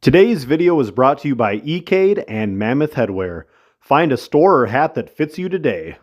Today's video is brought to you by E.Cade and Mammoth Headwear. Find a store or hat that fits you today.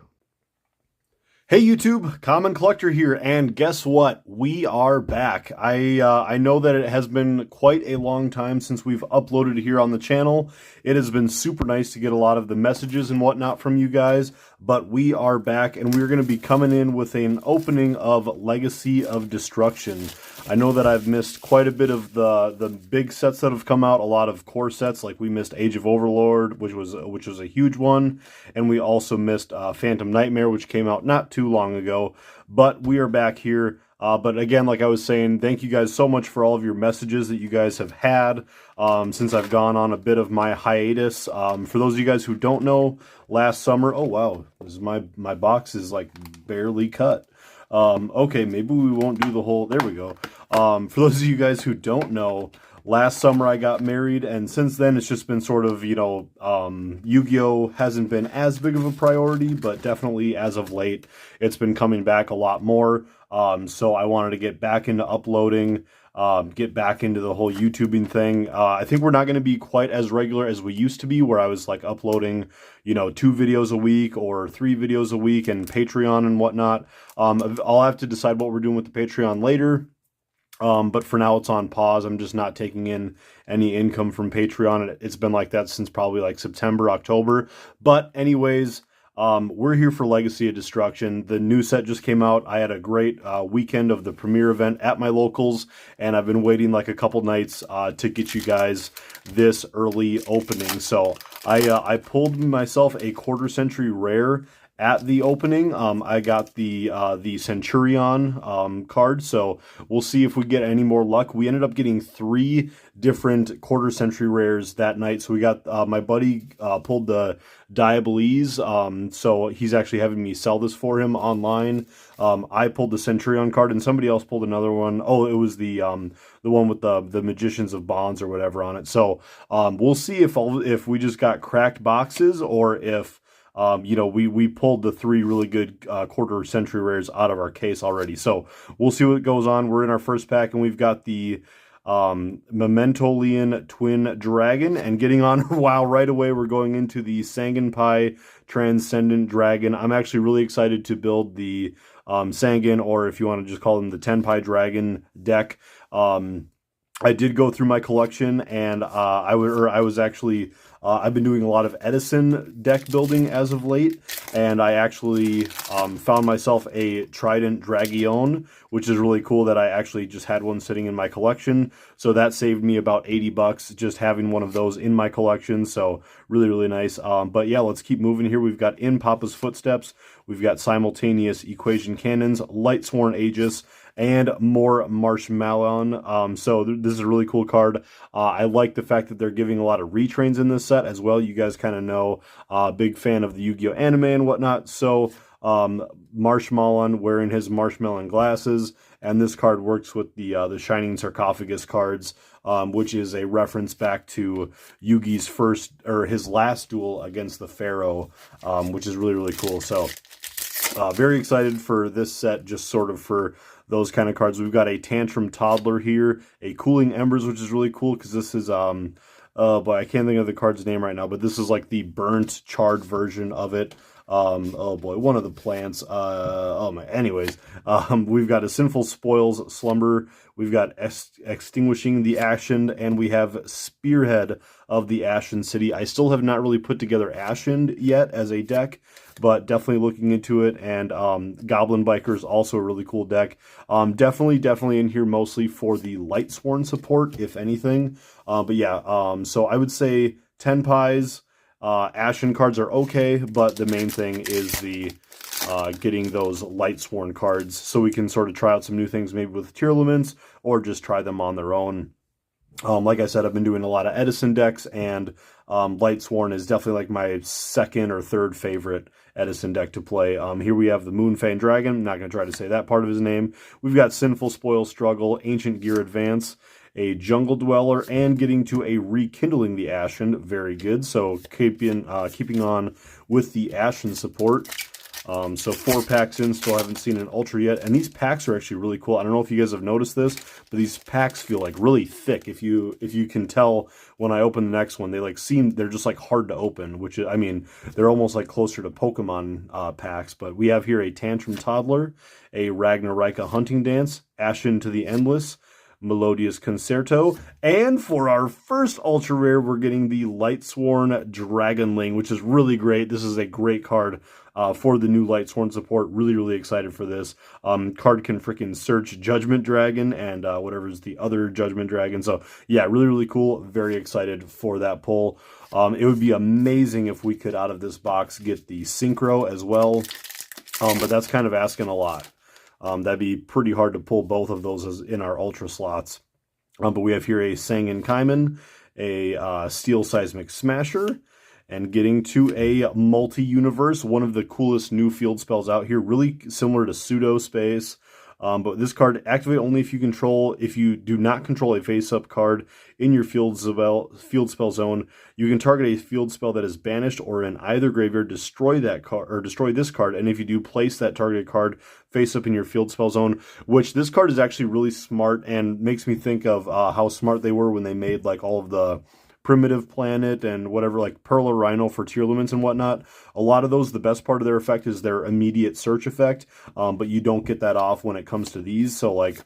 Hey YouTube, Common Collector here, and guess what? We are back. I know that it has been quite a long time since we've uploaded here on the channel. It has been super nice to get a lot of the messages and whatnot from you guys, but we are back, and we're going to be coming in with an opening of Legacy of Destruction. I know that I've missed quite a bit of the big sets that have come out, a lot of core sets, like we missed Age of Overlord, which was a huge one, and we also missed Phantom Nightmare, which came out not too long ago, but we are back here. But again, like I was saying, thank you guys so much for all of your messages that you guys have had since I've gone on a bit of my hiatus. For those of you guys who don't know, last summer, oh wow, this is my box is like barely cut. Okay, maybe we won't do the whole, there we go. For those of you guys who don't know, last summer I got married, and since then it's just been sort of, you know, Yu-Gi-Oh! Hasn't been as big of a priority, but definitely as of late, it's been coming back a lot more. So I wanted to get back into uploading, get back into the whole YouTubing thing. I think we're not going to be quite as regular as we used to be, where I was like uploading, you know, 2 videos a week or 3 videos a week, and Patreon and whatnot. I'll have to decide what we're doing with the Patreon later. But for now it's on pause. I'm just not taking in any income from Patreon. It's been like that since probably like September, October. But anyways, we're here for Legacy of Destruction. The new set just came out. I had a great weekend of the premiere event at my locals, and I've been waiting like a couple nights to get you guys this early opening. So I pulled myself a quarter century rare at the opening. I got the Centurion card, so we'll see if we get any more luck. We ended up getting 3 different quarter century rares that night. So we got my buddy pulled the Diabolese, so he's actually having me sell this for him online. I pulled the Centurion card, and somebody else pulled another one. Oh, it was the one with the Magicians of Bonds or whatever on it. So we'll see if we just got cracked boxes, or if you know, we pulled the 3 really good quarter century rares out of our case already. So we'll see what goes on. We're in our first pack, and we've got the Mementolean Twin Dragon. And getting on, wow, right away we're going into the Sangenpai Transcendent Dragon. I'm actually really excited to build the Sangen, or if you want to just call them the Tenpai Dragon deck. I did go through my collection, and I was actually I've been doing a lot of Edison deck building as of late, and I actually found myself a Trident Dragion, which is really cool that I actually just had one sitting in my collection. So that saved me about 80 bucks just having one of those in my collection. So really, really nice. But yeah, let's keep moving here. We've got In Papa's Footsteps. We've got Simultaneous Equation Cannons, Lightsworn Aegis, and more Marshmallow. So this is a really cool card. I like the fact that they're giving a lot of retrains in this set as well. You guys kind of know, big fan of the Yu-Gi-Oh! Anime and whatnot. So Marshmallow wearing his marshmallow glasses, and this card works with the Shining Sarcophagus cards, which is a reference back to Yugi's first, or his last duel against the Pharaoh, which is really, really cool. So very excited for this set, just sort of for those kind of cards. We've got a Tantrum Toddler here, a Cooling Embers, which is really cool because this is but I can't think of the card's name right now, but this is like the burnt, charred version of it. Oh boy, one of the plants. Oh my. Anyways, we've got a Sinful Spoils Slumber. We've got Extinguishing the Ashen, and we have Spearhead of the Ashen City. I still have not really put together Ashen yet as a deck, but definitely looking into it. And Goblin Biker is also a really cool deck. Definitely in here mostly for the Lightsworn support, if anything. But yeah, so I would say Tenpais. Ashen cards are okay, but the main thing is the getting those Lightsworn cards, so we can sort of try out some new things, maybe with Tearlaments, or just try them on their own. Like I said, I've been doing a lot of Edison decks, and Lightsworn is definitely like my 2nd or 3rd favorite Edison deck to play. Here we have the Moonfang Dragon. I'm not going to try to say that part of his name. We've got Sinful Spoil Struggle, Ancient Gear Advance, a Jungle Dweller, and getting to a Rekindling the Ashen. Very good. So keeping on with the Ashen support. So 4 packs in, still haven't seen an Ultra yet. And these packs are actually really cool. I don't know if you guys have noticed this, but these packs feel like really thick. If you can tell when I open the next one, they're just like hard to open, which I mean, they're almost like closer to Pokemon packs. But we have here a Tantrum Toddler, a Ragnarika Hunting Dance, Ashen to the Endless, Melodious Concerto, and for our first ultra rare, we're getting the Lightsworn Dragonling, which is really great. This is a great card for the new Lightsworn support. Really, really excited for this. Card can freaking search Judgment Dragon and whatever's the other Judgment Dragon. So yeah, really, really cool. Very excited for that pull. It would be amazing if we could, out of this box, get the Synchro as well, but that's kind of asking a lot. That'd be pretty hard to pull both of those as in our Ultra slots. But we have here a Sangan Kaiman, a Steel Seismic Smasher, and getting to a Multi-Universe, one of the coolest new field spells out here, really similar to Pseudo Space. But this card, activate only if you do not control a face-up card in your field spell zone. You can target a field spell that is banished or in either graveyard, destroy that card, or destroy this card, and if you do, place that targeted card face-up in your field spell zone, which this card is actually really smart and makes me think of how smart they were when they made like all of the Primitive Planet and whatever, like Pearl or Rhino for tier limits and whatnot. A lot of those, the best part of their effect is their immediate search effect, but you don't get that off when it comes to these. So like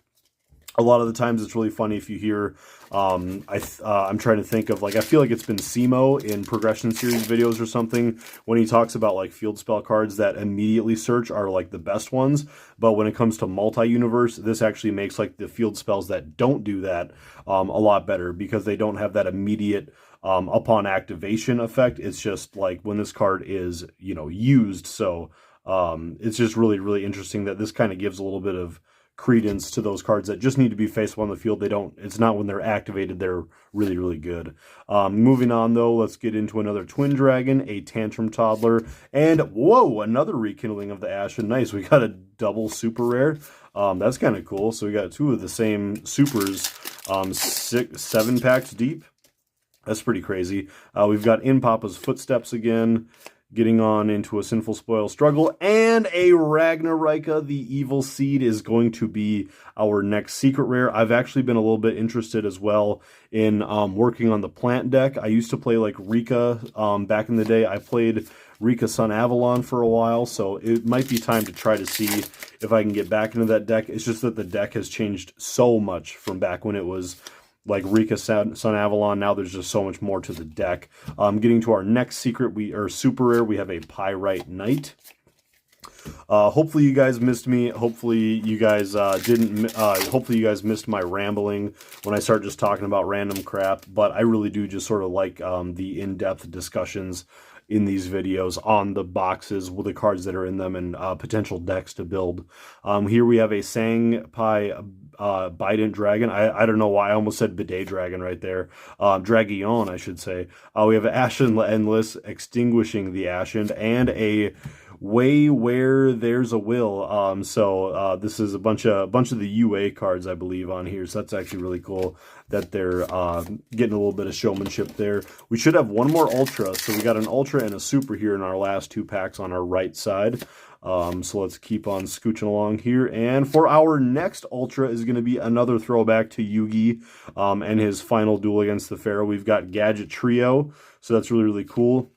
a lot of the times it's really funny if you hear, I'm trying to think of, like, I feel like it's been Simo in Progression Series videos or something, when he talks about like field spell cards that immediately search are like the best ones. But when it comes to multi-universe, this actually makes like the field spells that don't do that a lot better, because they don't have that immediate upon activation effect. It's just like when this card is, you know, used. So it's just really, really interesting that this kind of gives a little bit of credence to those cards that just need to be face up on the field. It's not when they're activated, they're really, really good. Moving on though, let's get into another Twin Dragon, a Tantrum Toddler, and whoa, another Rekindling of the Ashen. Nice, we got a double super rare. That's kind of cool. So we got 2 of the same supers, 7 packs deep. That's pretty crazy. We've got In Papa's Footsteps again, getting on into a Sinful Spoil Struggle, and a Ragnarika, the Evil Seed, is going to be our next secret rare. I've actually been a little bit interested as well in working on the plant deck. I used to play like Rika back in the day. I played Rika Sun Avalon for a while, so it might be time to try to see if I can get back into that deck. It's just that the deck has changed so much from back when it was like Rika Sun Avalon. Now there's just so much more to the deck. Getting to our next secret, super rare, we have a Pyrite Knight. Hopefully you guys missed me. Hopefully you guys hopefully you guys missed my rambling when I start just talking about random crap. But I really do just sort of like the in-depth discussions in these videos on the boxes with the cards that are in them and potential decks to build. Here we have a Sangpai Bident Dragon. I don't know why I almost said Bidet Dragon right there. Dragion, I should say. We have an Ashen Endless, Extinguishing the Ashen, and a Way Where There's a Will. So this is a bunch of the UA cards, I believe, on here. So that's actually really cool that they're getting a little bit of showmanship there. We should have one more Ultra. So we got an Ultra and a Super here in our last 2 packs on our right side. So let's keep on scooching along here. And for our next Ultra is going to be another throwback to Yugi and his final duel against the Pharaoh. We've got Gadget Trio. So that's really, really cool.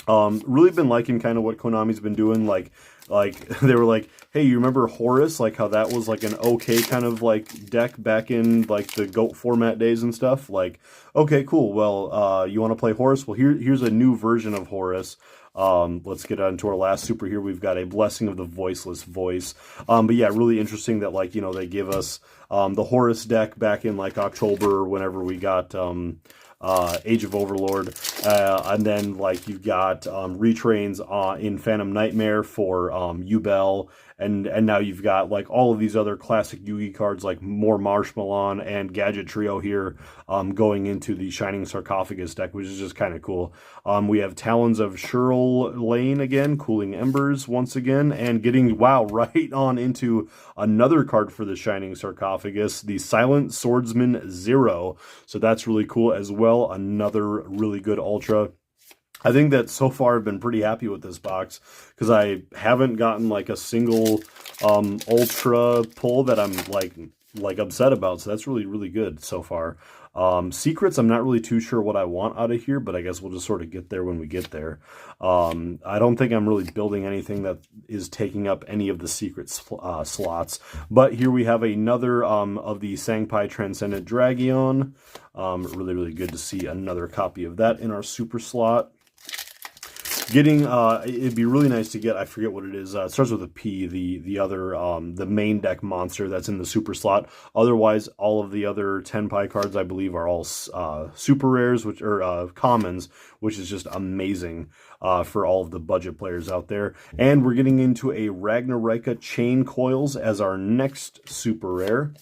Really been liking kind of what Konami's been doing. Like they were like, hey, you remember Horus? Like how that was like an okay kind of like deck back in like the GOAT format days and stuff. Like, okay, cool. Well, you want to play Horus? Well, here's a new version of Horus. Let's get on to our last super here. We've got a Blessing of the Voiceless Voice. But yeah, really interesting that, like, you know, they give us the Horus deck back in like October, whenever we got Age of Overlord, and then like you've got retrains in Phantom Nightmare for Yubel, and now you've got like all of these other classic Yugi cards like more Marshmallow and Gadget Trio here going into the Shining Sarcophagus deck, which is just kind of cool. We have Talons of Shirl Lane again, Cooling Embers once again, and getting, wow, right on into another card for the Shining Sarcophagus, the Silent Swordsman Zero. So that's really cool as well. Another really good Ultra. I think that so far I've been pretty happy with this box because I haven't gotten like a single ultra pull that I'm like upset about. So that's really, really good so far. Secrets, I'm not really too sure what I want out of here, but I guess we'll just sort of get there when we get there. I don't think I'm really building anything that is taking up any of the secret slots. But here we have another of the Sangpai Transcendent Dragion. Really, really good to see another copy of that in our super slot. Getting, it'd be really nice to get, I forget what it is, it starts with a P, the other, the main deck monster that's in the super slot. Otherwise, all of the other Tenpai cards, I believe, are all super rares, which are commons, which is just amazing for all of the budget players out there. And we're getting into a Ragnarika Chain Coils as our next super rare.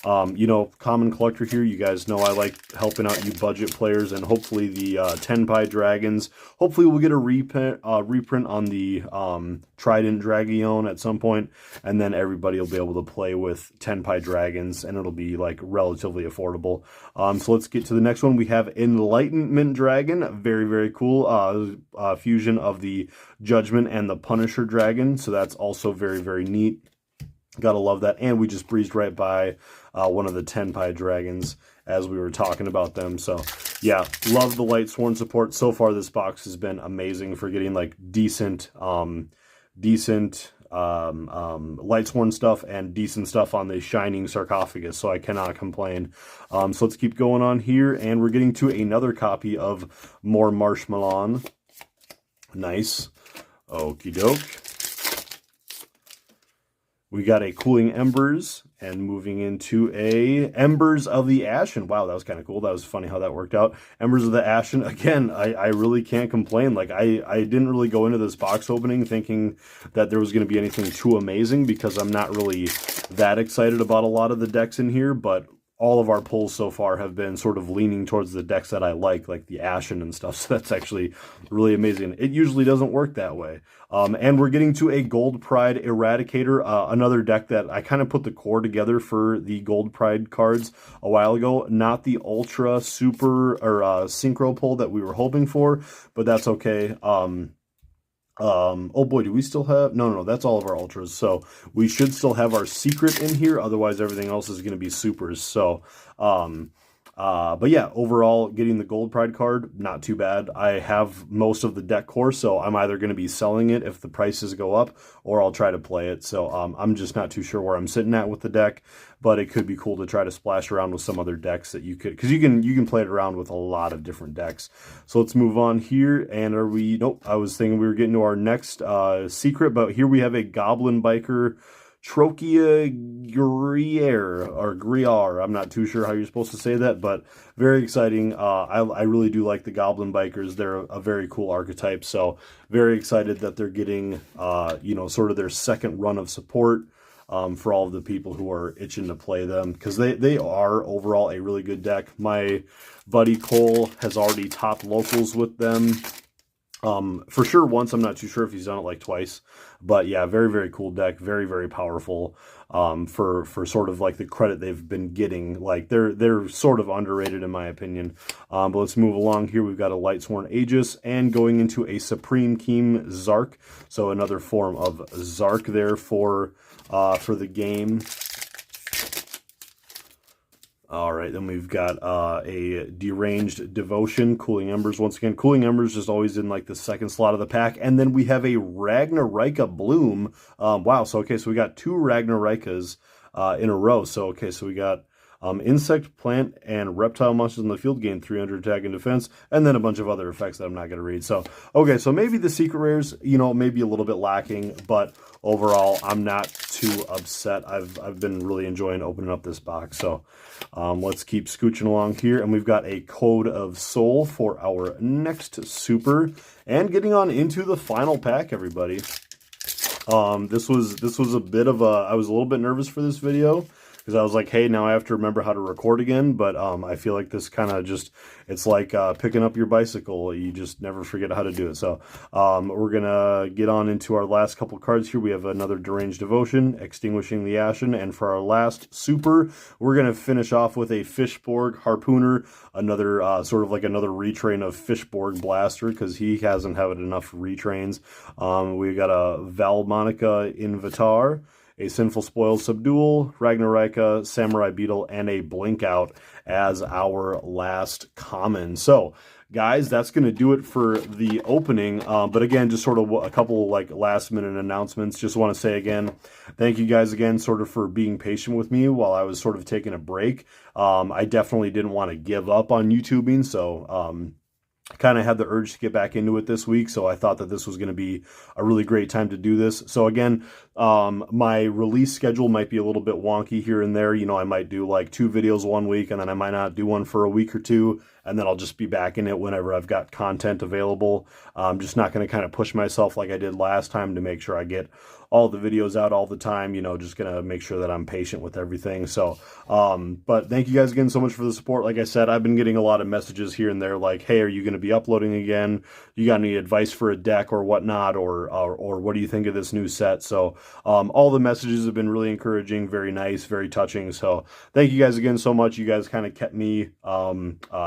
You know, Common Collector here, you guys know I like helping out you budget players, and hopefully the Tenpai Dragons, hopefully we'll get a reprint on the Trident Dragion at some point, and then everybody will be able to play with Tenpai Dragons, and it'll be, like, relatively affordable. So let's get to the next one. We have Enlightenment Dragon, very, very cool, fusion of the Judgment and the Punisher Dragon, so that's also very, very neat. Gotta love that. And we just breezed right by one of the Tenpai Dragons as we were talking about them. So, yeah, love the Lightsworn support. So far, this box has been amazing for getting, like, decent Lightsworn stuff and decent stuff on the Shining Sarcophagus. So I cannot complain. So let's keep going on here. And we're getting to another copy of more Marshmallow. Nice. Okie doke. We got a Cooling Embers, and moving into a Embers of the Ashen. Wow, that was kind of cool. That was funny how that worked out. Embers of the Ashen. Again, I really can't complain. Like, I didn't really go into this box opening thinking that there was going to be anything too amazing, because I'm not really that excited about a lot of the decks in here, but all of our pulls so far have been sort of leaning towards the decks that I like the Ashen and stuff, so that's actually really amazing. It usually doesn't work that way. And we're getting to a Gold Pride Eradicator, another deck that I kind of put the core together for the Gold Pride cards a while ago. Not the Ultra, Super, or Synchro pull that we were hoping for, but that's okay. Oh boy, do we still have, no, that's all of our ultras, so we should still have our secret in here, otherwise everything else is going to be supers. So but yeah, overall, getting the Gold Pride card, not too bad. I have most of the deck core, so I'm either going to be selling it if the prices go up, or I'll try to play it. So I'm just not too sure where I'm sitting at with the deck, but it could be cool to try to splash around with some other decks that you could, because you can play it around with a lot of different decks. So let's move on here, and are we, nope, I was thinking we were getting to our next secret, but here we have a Goblin Biker Trochia Gruyere, or Gruyere. I'm not too sure how you're supposed to say that, but very exciting. I really do like the Goblin Bikers. They're a very cool archetype, so very excited that they're getting, you know, sort of their second run of support for all of the people who are itching to play them, because they are overall a really good deck. My buddy Cole has already topped locals with them. For sure once. I'm not too sure if he's done it like twice, but yeah, very, very cool deck. Very, very powerful, for sort of like the credit they've been getting. Like they're sort of underrated in my opinion. But let's move along here. We've got a Lightsworn Aegis, and going into a Supreme Keem Zark. So another form of Zark there for the game. All right, then we've got a Deranged Devotion, Cooling Embers. Once again, Cooling Embers is always in like the second slot of the pack. And then we have a Ragnarika Bloom. Wow, so okay, so we got two Ragnarikas in a row. So okay, so we got insect, plant, and reptile monsters in the field gain 300 attack and defense, and then a bunch of other effects that I'm not going to read. So, okay, so maybe the secret rares, you know, maybe a little bit lacking, but overall, I'm not too upset. I've been really enjoying opening up this box. So, let's keep scooching along here, and we've got a Code of Soul for our next super, and getting on into the final pack, everybody. This was a bit of a, I was a little bit nervous for this video, because I was like, hey, now I have to remember how to record again. But I feel like this kind of just, it's like picking up your bicycle. You just never forget how to do it. So we're going to get on into our last couple cards here. We have another Deranged Devotion, Extinguishing the Ashen. And for our last super, we're going to finish off with a Fishborg Harpooner, another sort of like another retrain of Fishborg Blaster, because he hasn't had enough retrains. We got a Valmonica Invitar, a Sinful Spoils Subdual, Ragnarika, Samurai Beetle, and a Blink Out as our last common. So, guys, that's going to do it for the opening. But again, just sort of a couple like last minute announcements. Just want to say again, thank you guys again sort of for being patient with me while I was sort of taking a break. I definitely didn't want to give up on YouTubing, so kind of had the urge to get back into it this week, so I thought that this was going to be a really great time to do this. So again, my release schedule might be a little bit wonky here and there. You know, I might do like 2 videos one week, and then I might not do one for a week or two, and then I'll just be back in it whenever I've got content available. I'm just not going to kind of push myself like I did last time to make sure I get all the videos out all the time, you know, just going to make sure that I'm patient with everything. So, but thank you guys again so much for the support. Like I said, I've been getting a lot of messages here and there like, hey, are you going to be uploading again? You got any advice for a deck or whatnot? Or what do you think of this new set? So, all the messages have been really encouraging, very nice, very touching. So thank you guys again so much. You guys kind of kept me,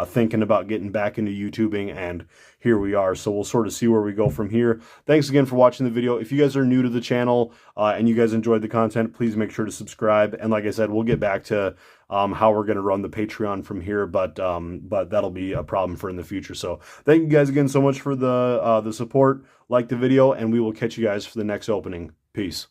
thinking about getting back into YouTubing, and here we are. So we'll sort of see where we go from here. Thanks again for watching the video. If you guys are new to the channel and you guys enjoyed the content, please make sure to subscribe. And like I said, we'll get back to how we're going to run the Patreon from here, but that'll be a problem for in the future. So thank you guys again so much for the support. Like the video, and we will catch you guys for the next opening. Peace.